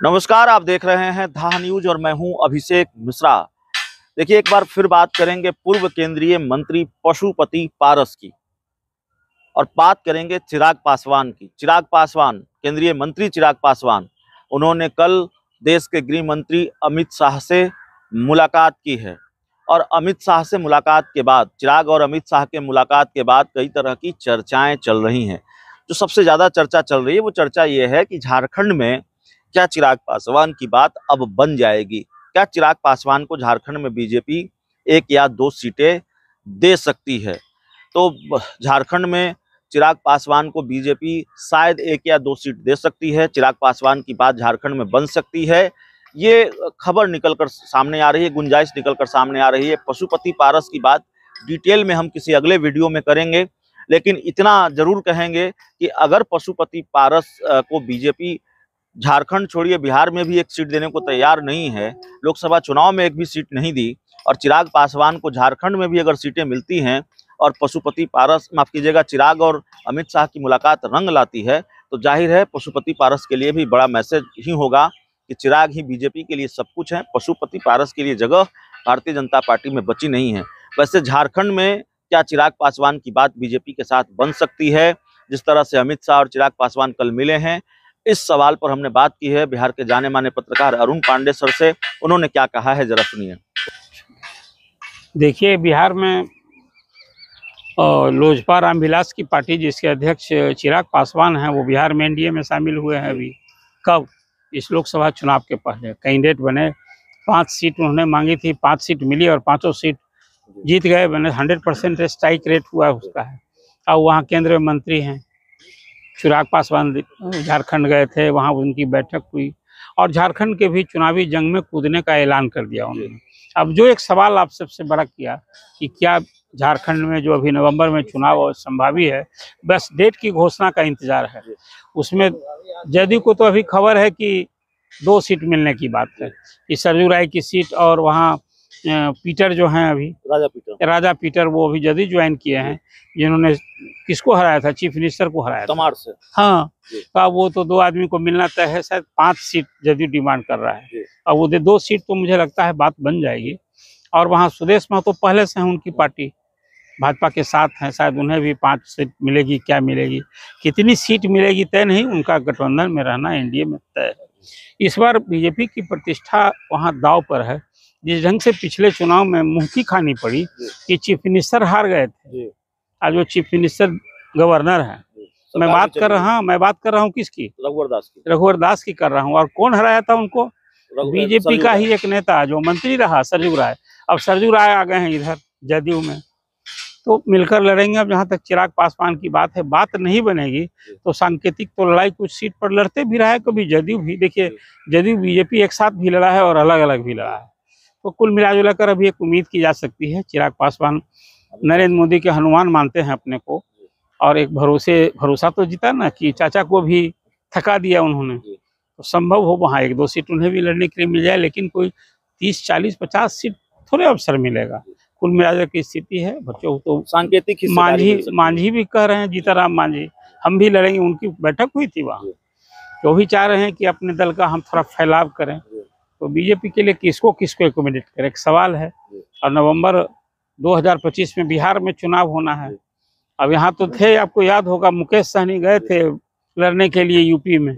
नमस्कार, आप देख रहे हैं धा न्यूज और मैं हूं अभिषेक मिश्रा। देखिए, एक बार फिर बात करेंगे पूर्व केंद्रीय मंत्री पशुपति पारस की और बात करेंगे चिराग पासवान की। चिराग पासवान, केंद्रीय मंत्री चिराग पासवान, उन्होंने कल देश के गृह मंत्री अमित शाह से मुलाकात की है और अमित शाह से मुलाकात के बाद, चिराग और अमित शाह के मुलाकात के बाद कई तरह की चर्चाएं चल रही हैं। जो सबसे ज्यादा चर्चा चल रही है वो चर्चा ये है कि झारखंड में क्या चिराग पासवान की बात अब बन जाएगी? क्या चिराग पासवान को झारखंड में बीजेपी 1 या 2 सीटें दे सकती है? तो झारखंड में चिराग पासवान को बीजेपी शायद 1 या 2 सीट दे सकती है। चिराग पासवान की बात झारखंड में बन सकती है, ये खबर निकलकर सामने आ रही है, गुंजाइश निकलकर सामने आ रही है। पशुपति पारस की बात डिटेल में हम किसी अगले वीडियो में करेंगे, लेकिन इतना जरूर कहेंगे कि अगर पशुपति पारस को बीजेपी झारखंड छोड़िए बिहार में भी 1 सीट देने को तैयार नहीं है, लोकसभा चुनाव में 1 भी सीट नहीं दी, और चिराग पासवान को झारखंड में भी अगर सीटें मिलती हैं और पशुपति पारस, माफ कीजिएगा, चिराग और अमित शाह की मुलाकात रंग लाती है, तो जाहिर है पशुपति पारस के लिए भी बड़ा मैसेज ही होगा कि चिराग ही बीजेपी के लिए सब कुछ है। पशुपति पारस के लिए जगह भारतीय जनता पार्टी में बची नहीं है। वैसे झारखंड में क्या चिराग पासवान की बात बीजेपी के साथ बन सकती है? जिस तरह से अमित शाह और चिराग पासवान कल मिले हैं, इस सवाल पर हमने बात की है बिहार के जाने माने पत्रकार अरुण पांडे सर से। उन्होंने क्या कहा है, जरा सुनिए। देखिए, बिहार में लोजपा रामविलास की पार्टी जिसके अध्यक्ष चिराग पासवान हैं, वो बिहार में एनडीए में शामिल हुए हैं। अभी कब? इस लोकसभा चुनाव के पहले कैंडिडेट बने। 5 सीट उन्होंने मांगी थी, 5 सीट मिली और 5 सीट जीत गए। मैंने 100% स्ट्राइक रेट हुआ उसका है। अब वहाँ केंद्रीय मंत्री हैं। चिराग पासवान झारखंड गए थे, वहाँ उनकी बैठक हुई और झारखंड के भी चुनावी जंग में कूदने का ऐलान कर दिया उन्होंने। अब जो एक सवाल आप सबसे बड़ा किया कि क्या झारखंड में जो अभी नवंबर में चुनाव संभावी है, बस डेट की घोषणा का इंतजार है। उसमें जदयू को तो अभी खबर है कि 2 सीट मिलने की बात है, कि सरजू राय की सीट और वहाँ पीटर जो हैं, अभी राजा पीटर वो अभी जदयू ज्वाइन किए हैं, जिन्होंने किसको हराया था? चीफ मिनिस्टर को हराया था से। हाँ, तो वो तो 2 आदमी को मिलना तय है। शायद 5 सीट जदयू डिमांड कर रहा है। अब वो 2 सीट तो मुझे लगता है बात बन जाएगी। और वहाँ सुदेश महतो तो पहले से है, उनकी पार्टी भाजपा के साथ है, शायद उन्हें भी 5 सीट मिलेगी। क्या मिलेगी, कितनी सीट मिलेगी तय नहीं, उनका गठबंधन में रहना एनडीए में तय है। इस बार बीजेपी की प्रतिष्ठा वहाँ दाव पर है। जिस ढंग से पिछले चुनाव में मुंह की खानी पड़ी कि चीफ मिनिस्टर हार गए थे, आज वो चीफ मिनिस्टर गवर्नर है। मैं बात कर रहा हूँ किसकी? रघुवर दास की कर रहा हूँ। और कौन हराया था उनको? बीजेपी का ही एक नेता जो मंत्री रहा, सरजू राय। अब सरजू राय आ गए हैं इधर जदयू में, तो मिलकर लड़ेंगे। अब जहाँ तक चिराग पासवान की बात है, बात नहीं बनेगी तो सांकेतिक तो लड़ाई कुछ सीट पर लड़ते भी रहा है, कभी जदयू भी। देखिए, जदयू बीजेपी एक साथ भी लड़ा है और अलग अलग भी लड़ा है। तो कुल मिला कर अभी एक उम्मीद की जा सकती है। चिराग पासवान नरेंद्र मोदी के हनुमान मानते हैं अपने को, और एक भरोसा तो जीता ना कि चाचा को भी थका दिया उन्होंने, तो संभव हो वहाँ 1-2 सीट उन्हें भी लड़ने के लिए मिल जाए। लेकिन कोई 30, 40, 50 सीट थोड़े अवसर मिलेगा। कुल मिलाकर की स्थिति है। बच्चों तो सांकेतिक मांझी भी कह रहे हैं, जीताराम मांझी, हम भी लड़ेंगे। उनकी बैठक हुई थी वहाँ, तो भी चाह रहे हैं कि अपने दल का हम थोड़ा फैलाव करें। तो बीजेपी के लिए किसको एकोमोडेट करें, एक सवाल है। और नवंबर 2025 में बिहार में चुनाव होना है। अब यहाँ तो थे, आपको याद होगा, मुकेश सहनी गए थे लड़ने के लिए यूपी में,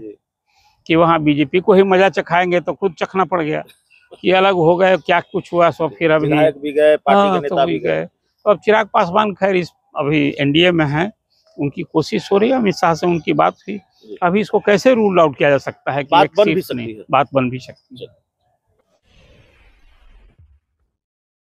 कि वहाँ बीजेपी को ही मजा चखाएंगे, तो खुद चखना पड़ गया कि अलग हो गए, क्या कुछ हुआ। सो फिर अभी भी गए, पार्टी के नेता भी गए। तो अब चिराग पासवान खैर इस अभी एनडीए में है, उनकी कोशिश हो रही है। अमित शाह से उनकी बात हुई। अभी इसको कैसे रूल आउट किया जा सकता है कि बात बन भी सकती है?